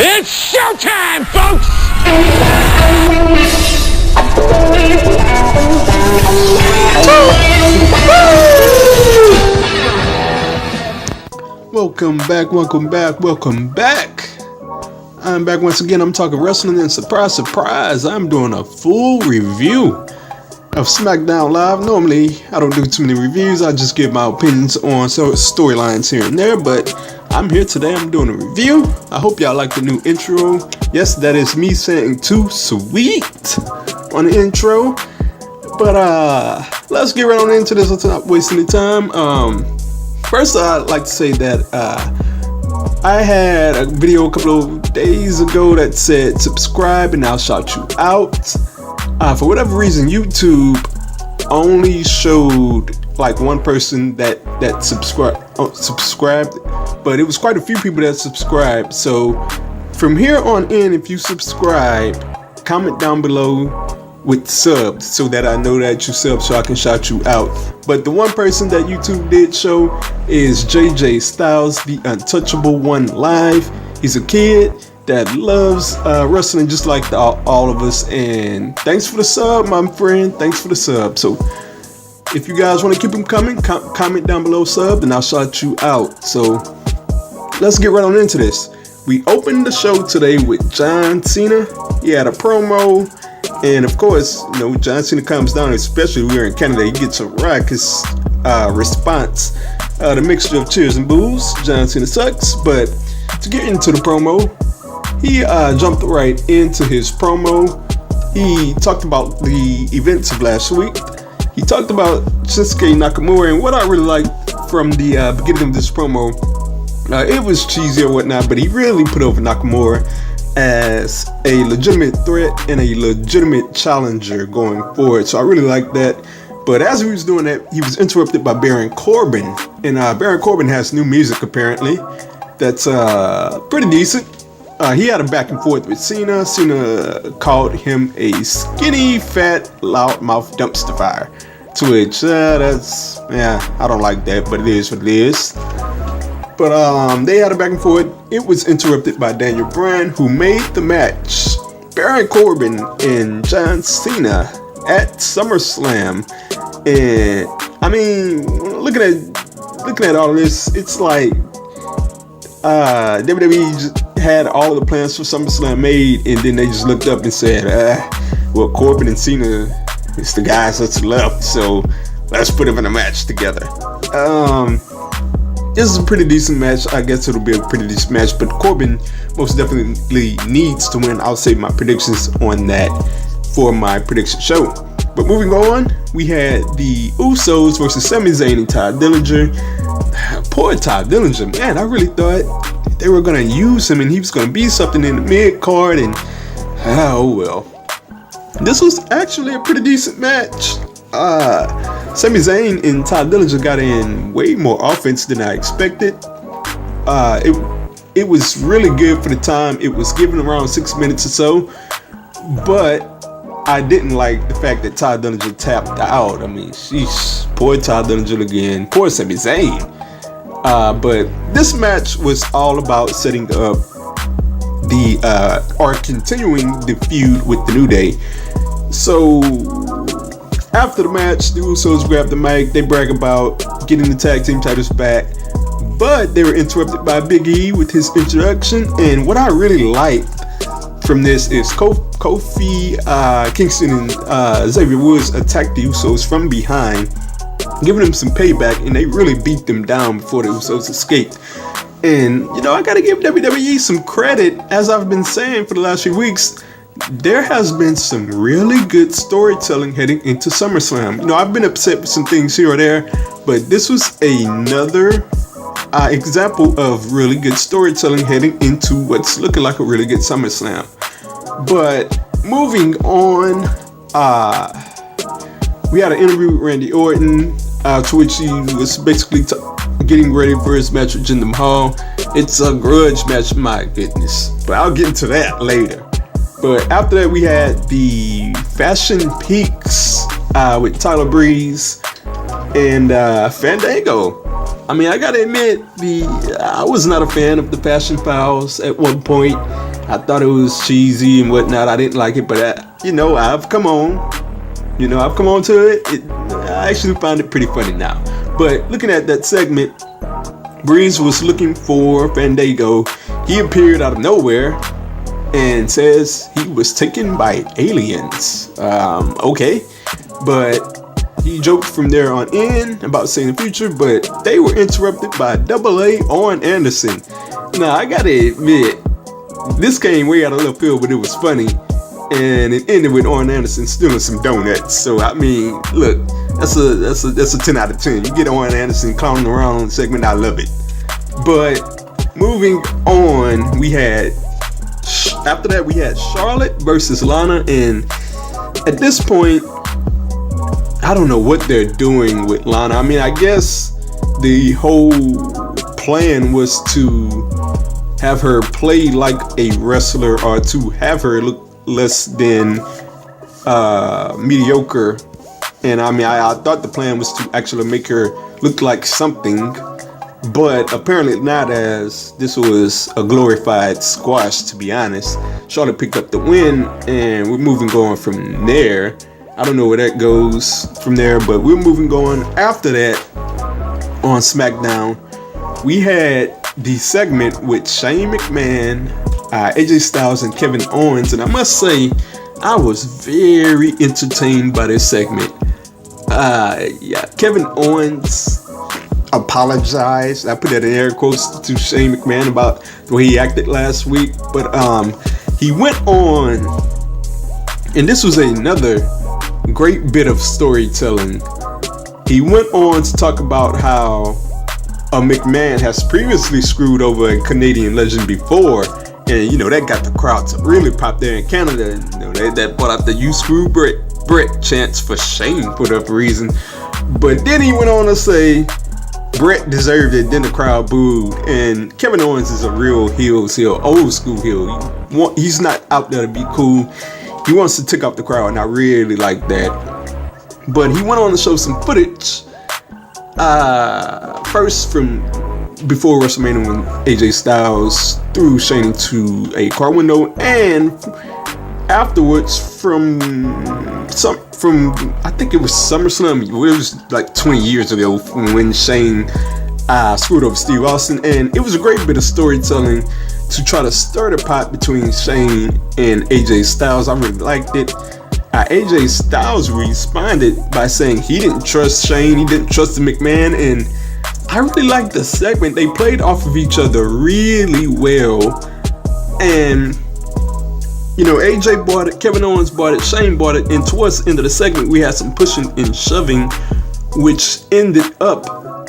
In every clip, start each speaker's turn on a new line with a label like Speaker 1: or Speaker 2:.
Speaker 1: It's showtime, folks!
Speaker 2: Welcome back. I'm back once again. I'm talking wrestling, and surprise, I'm doing a full review of Smackdown Live. Normally, I don't do too many reviews. I just give my opinions on storylines here and there, but I'm here today. I'm doing a review. I hope y'all like the new intro. Yes, that is me saying too sweet on the intro. But let's get right on into this. Let's not waste any time. First, I'd like to say that I had a video a couple of days ago that said subscribe and I'll shout you out. For whatever reason, YouTube only showed like one person that subscribed, but it was quite a few people that subscribed. So from here on in, if you subscribe, comment down below with subs so that I know that you subbed so I can shout you out. But the one person that YouTube did show is JJ Styles, the Untouchable One Live. He's a kid that loves wrestling just like all of us, and thanks for the sub, my friend. Thanks for the sub. So if you guys want to keep them coming, comment down below sub and I'll shout you out. So let's get right on into this. We opened the show today with John Cena. He had a promo, and of course, you know, John Cena comes down, especially we're in Canada, he gets a raucous response. The mixture of cheers and boos. John Cena sucks. But to get into the promo, he jumped right into his promo. He talked about the events of last week. He talked about Shinsuke Nakamura, and what I really liked from the beginning of this promo, it was cheesy or whatnot, but he really put over Nakamura as a legitimate threat and a legitimate challenger going forward. So I really liked that. But as he was doing that, he was interrupted by Baron Corbin, and Baron Corbin has new music apparently that's pretty decent. He had a back and forth with Cena. Cena called him a skinny, fat, loudmouth dumpster fire. To which, I don't like that, but it is what it is. But they had a back and forth. It was interrupted by Daniel Bryan, who made the match Baron Corbin and John Cena at SummerSlam. And I mean, looking at all of this, it's like WWE just had all of the plans for SummerSlam made, and then they just looked up and said, well, Corbin and Cena is the guys that's left, so let's put them in a match together. This is a pretty decent match. I guess it'll be a pretty decent match, but Corbin most definitely needs to win. I'll save my predictions on that for my prediction show. But moving on, we had the Usos versus Sami Zayn and Ty Dillinger. Poor Ty Dillinger, man. I really thought they were going to use him and he was going to be something in the mid-card, and oh well. This was actually a pretty decent match. Sami Zayn and Ty Dillinger got in way more offense than I expected. It was really good for the time. It was given around 6 minutes or so, but I didn't like the fact that Ty Dillinger tapped out. I mean, sheesh, poor Ty Dillinger again. Poor Sami Zayn. But this match was all about setting up or continuing the feud with the New Day. So after the match, the Usos grabbed the mic. They brag about getting the tag team titles back, but they were interrupted by Big E with his introduction. And what I really liked from this is Kofi Kingston and Xavier Woods attacked the Usos from behind, giving them some payback, and they really beat them down before the Usos escaped. And you know, I gotta give WWE some credit. As I've been saying for the last few weeks, there has been some really good storytelling heading into SummerSlam. You know, I've been upset with some things here or there, but this was another example of really good storytelling heading into what's looking like a really good SummerSlam. But moving on, we had an interview with Randy Orton, to which he was basically getting ready for his match with Jinder Mahal. It's a grudge match, my goodness, but I'll get into that later. But after that, we had the Fashion Peaks with Tyler Breeze and Fandango. I mean, I gotta admit, I was not a fan of the Fashion Pals at one point. I thought it was cheesy and whatnot. I didn't like it, but I've come on. I've come on to it. I actually found it pretty funny now. But looking at that segment, Breeze was looking for Fandango. He appeared out of nowhere and says he was taken by aliens. Okay, but he joked from there on in about saying the future, but they were interrupted by AA Arn Anderson. Now, I gotta admit, this came way out of left field, but it was funny. And it ended with Arn Anderson stealing some donuts. So, I mean, look, that's a 10 out of 10. You get Arn Anderson clowning around segment, I love it. But moving on, after that we had Charlotte versus Lana, and at this point, I don't know what they're doing with Lana. I mean, I guess the whole plan was to have her play like a wrestler, or to have her look less than mediocre. And I mean, I thought the plan was to actually make her look like something, but apparently not, as this was a glorified squash, to be honest. Charlotte picked up the win, and we're moving on from there. I don't know where that goes from there, but we're moving on. After that, on SmackDown, we had the segment with Shane McMahon, AJ Styles, and Kevin Owens, and I must say, I was very entertained by this segment. Kevin Owens apologized, I put that in air quotes, to Shane McMahon about the way he acted last week, but he went on, and this was another great bit of storytelling. He went on to talk about how McMahon has previously screwed over a Canadian legend before, and that got the crowd to really pop there in Canada. That brought out the "You Screw Brett" chants for Shane for whatever reason. But then he went on to say Brett deserved it. Then the crowd booed. And Kevin Owens is a real heel, old school heel. He's not out there to be cool. He wants to tick off the crowd, and I really like that. But he went on to show some footage. First from before WrestleMania, when AJ Styles threw Shane into a car window, and afterwards from I think it was SummerSlam. It was like 20 years ago when Shane screwed over Steve Austin, and it was a great bit of storytelling to try to stir the pot between Shane and AJ Styles. I really liked it. AJ Styles responded by saying he didn't trust Shane, he didn't trust the McMahon, and I really liked the segment. They played off of each other really well, and AJ bought it, Kevin Owens bought it, Shane bought it, and towards the end of the segment, we had some pushing and shoving, which ended up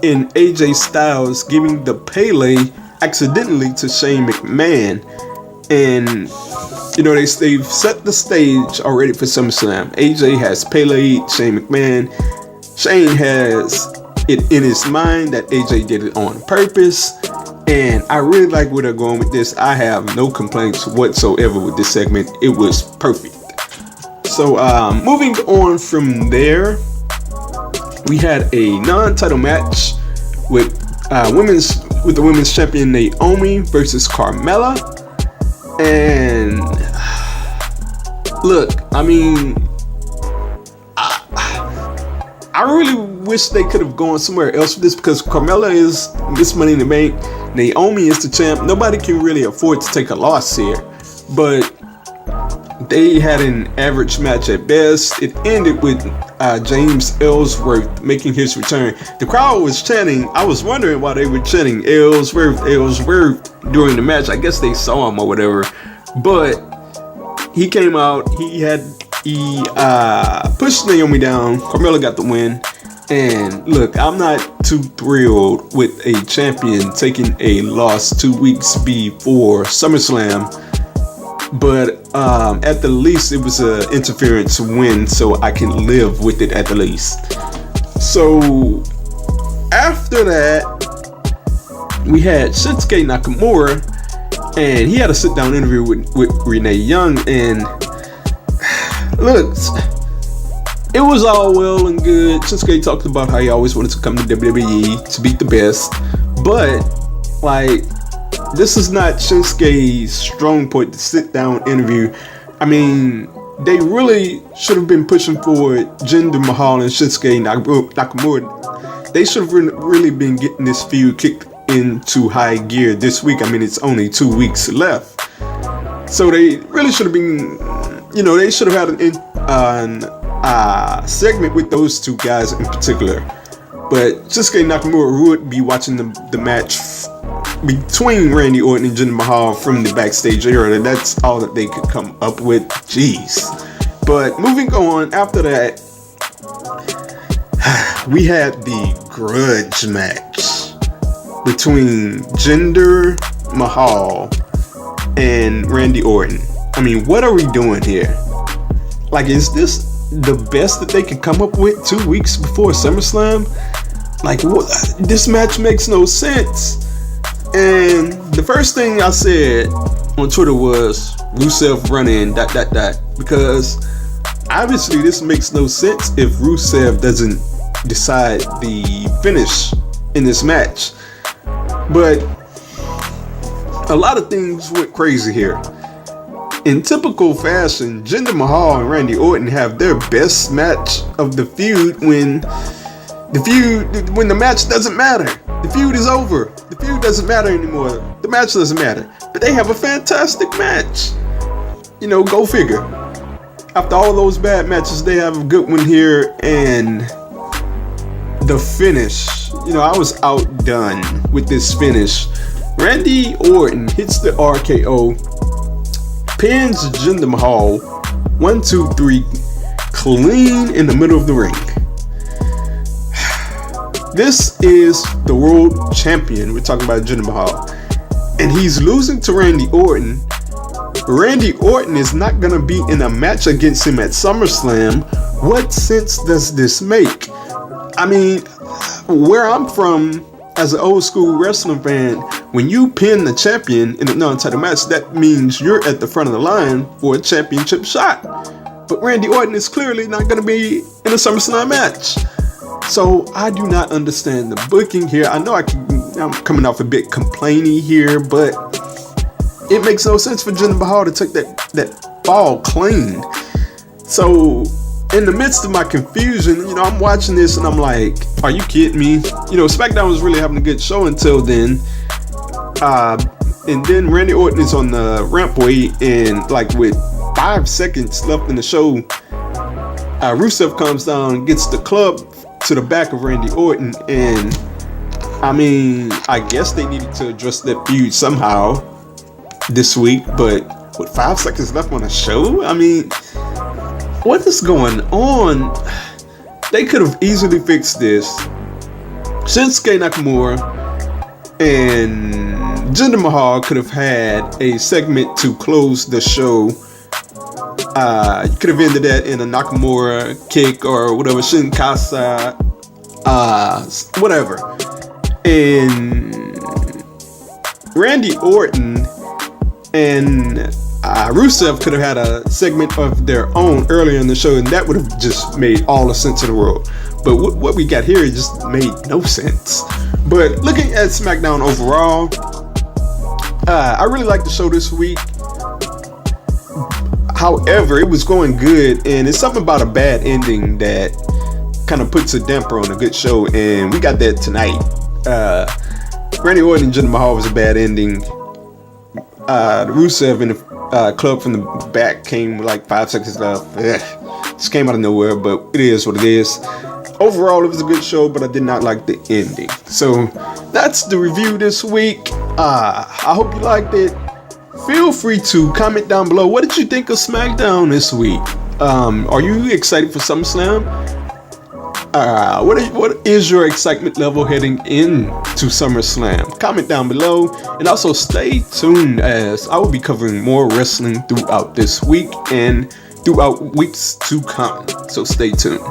Speaker 2: in AJ Styles giving the Pele accidentally to Shane McMahon. And they've set the stage already for SummerSlam. AJ has Pele Shane McMahon. Shane has it in his mind that AJ did it on purpose, and I really like where they're going with this. I have no complaints whatsoever with this segment. It was perfect. So moving on from there, we had a non-title match with the women's champion Naomi versus Carmella. And look, I mean, I really wish they could have gone somewhere else with this, because Carmella is Miss Money in the Bank, Naomi is the champ. Nobody can really afford to take a loss here, but they had an average match at best. It ended with James Ellsworth making his return. The crowd was chanting. I was wondering why they were chanting Ellsworth during the match. I guess they saw him or whatever. But he came out. He pushed Naomi down. Carmella got the win. And look, I'm not too thrilled with a champion taking a loss 2 weeks before SummerSlam. But at the least, it was an interference win, so I can live with it at the least. So after that, we had Shinsuke Nakamura, and he had a sit-down interview with Renee Young. And look, it was all well and good. Shinsuke talked about how he always wanted to come to WWE to beat the best, but like, this is not Shinsuke's strong point to sit down interview. I mean, they really should have been pushing forward Jinder Mahal and Shinsuke Nakamura. They should have really been getting this feud kicked into high gear this week. I mean, it's only 2 weeks left. So they really should have been, they should have had an segment with those two guys in particular. But Shinsuke Nakamura would be watching the match between Randy Orton and Jinder Mahal from the backstage area. That's all that they could come up with. Jeez. But moving on, after that, we had the grudge match between Jinder Mahal and Randy Orton. I mean, what are we doing here? Like, is this the best that they could come up with 2 weeks before SummerSlam? Like, what? This match makes no sense. And the first thing I said on Twitter was Rusev running ... because obviously this makes no sense if Rusev doesn't decide the finish in this match. But a lot of things went crazy here. In typical fashion, Jinder Mahal and Randy Orton have their best match of the feud when the match doesn't matter. The feud is over. The feud doesn't matter anymore. The match doesn't matter. But they have a fantastic match. Go figure. After all those bad matches, they have a good one here. And the finish, I was outdone with this finish. Randy Orton hits the RKO, pins Jinder Mahal 1, 2, 3 clean in the middle of the ring. This is the world champion. We're talking about Jinder Mahal, and he's losing to Randy Orton. Randy Orton is not gonna be in a match against him at SummerSlam. What sense does this make? I mean, where I'm from, as an old school wrestling fan, when you pin the champion in a non-title match, that means you're at the front of the line for a championship shot. But Randy Orton is clearly not going to be in a SummerSlam match. So I do not understand the booking here. I know I'm coming off a bit complainy here, but it makes no sense for Jinder Mahal to take that fall clean. So in the midst of my confusion, I'm watching this and I'm like, are you kidding me? SmackDown was really having a good show until then. And then Randy Orton is on the rampway, and like with 5 seconds left in the show, Rusev comes down, gets the club to the back of Randy Orton, and I mean, I guess they needed to address that feud somehow this week, but with 5 seconds left on the show, I mean, what is going on? They could have easily fixed this. Shinsuke Nakamura and Jinder Mahal could have had a segment to close the show. You could have ended that in a Nakamura kick or whatever, Shinkasa, whatever. And Randy Orton and Rusev could have had a segment of their own earlier in the show, and that would have just made all the sense in the world. But what we got here just made no sense. But looking at SmackDown overall, I really liked the show this week. However, it was going good, and it's something about a bad ending that kind of puts a damper on a good show, and we got that tonight. Randy Orton and Jinder Mahal was a bad ending. The Rusev in the club from the back came with like 5 seconds left. Just came out of nowhere, but it is what it is. Overall, it was a good show, but I did not like the ending. So that's the review this week. I hope you liked it. Feel free to comment down below. What did you think of SmackDown this week? Are you excited for SummerSlam? What is your excitement level heading into SummerSlam? Comment down below, and also stay tuned as I will be covering more wrestling throughout this week and throughout weeks to come. So stay tuned.